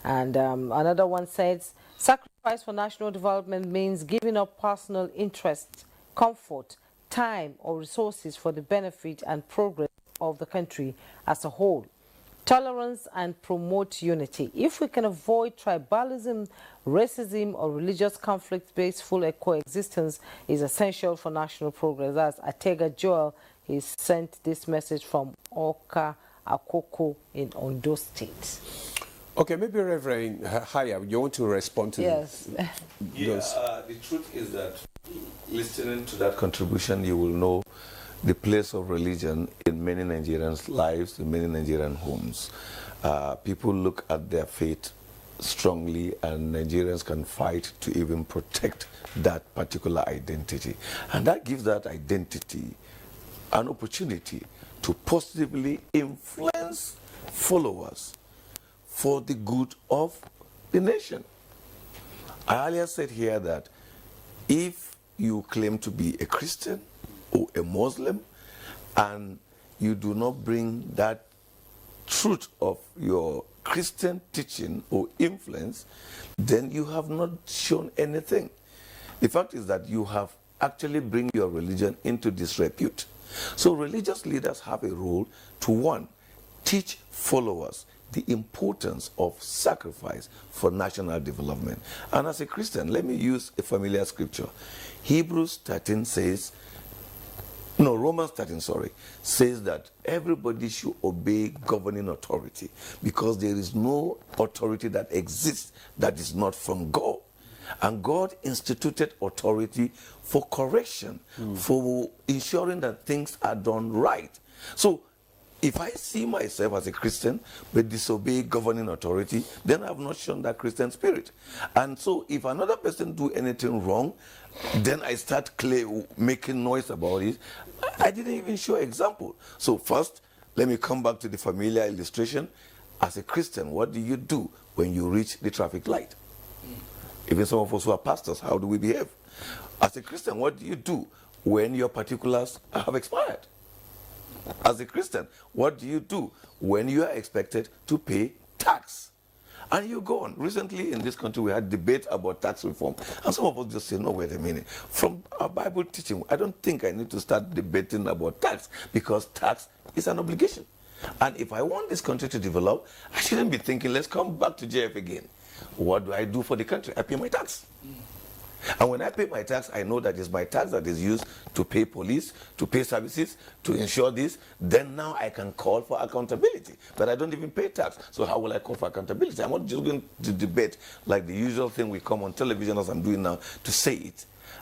And another one says, sacrifice for national development means giving up personal interest, comfort, time, or resources for the benefit and progress of the country as a whole. Tolerance and promote unity. If we can avoid tribalism, racism, or religious conflict-based full coexistence is essential for national progress. As Atega Joel, he sent this message from Oka Akoko in Ondo State. Okay, maybe Reverend Hayab, you want to respond to yes. those? The truth is that listening to that contribution, you will know the place of religion in many Nigerians' lives, in many Nigerian homes. People look at their faith strongly, and Nigerians can fight to even protect that particular identity. And that gives that identity an opportunity to positively influence followers for the good of the nation. I earlier said here that if you claim to be a Christian or a Muslim and you do not bring that truth of your Christian teaching or influence, then you have not shown anything. The fact is that you have actually bring your religion into disrepute. So religious leaders have a role to, one, teach followers the importance of sacrifice for national development. And as a Christian, let me use a familiar scripture. Romans 13, says that everybody should obey governing authority, because there is no authority that exists that is not from God. And God instituted authority for correction, for ensuring that things are done right. So if I see myself as a Christian but disobey governing authority, then I have not shown that Christian spirit. And so if another person do anything wrong, then I start making noise about it. I didn't even show example. So first, let me come back to the familiar illustration. As a Christian, what do you do when you reach the traffic light? Even some of us who are pastors, how do we behave? As a Christian, what do you do when your particulars have expired? As a Christian, what do you do when you are expected to pay tax? And you go on. Recently in this country, we had debate about tax reform. And some of us just say, no, wait a minute. From our Bible teaching, I don't think I need to start debating about tax, because tax is an obligation. And if I want this country to develop, I shouldn't be thinking, let's come back to JF again. What do I do for the country? I pay my tax. And when I pay my tax, I know that it's my tax that is used to pay police, to pay services, to ensure this. Then now I can call for accountability. But I don't even pay tax. So how will I call for accountability? I'm not just going to debate like the usual thing we come on television, as I'm doing now, to say it.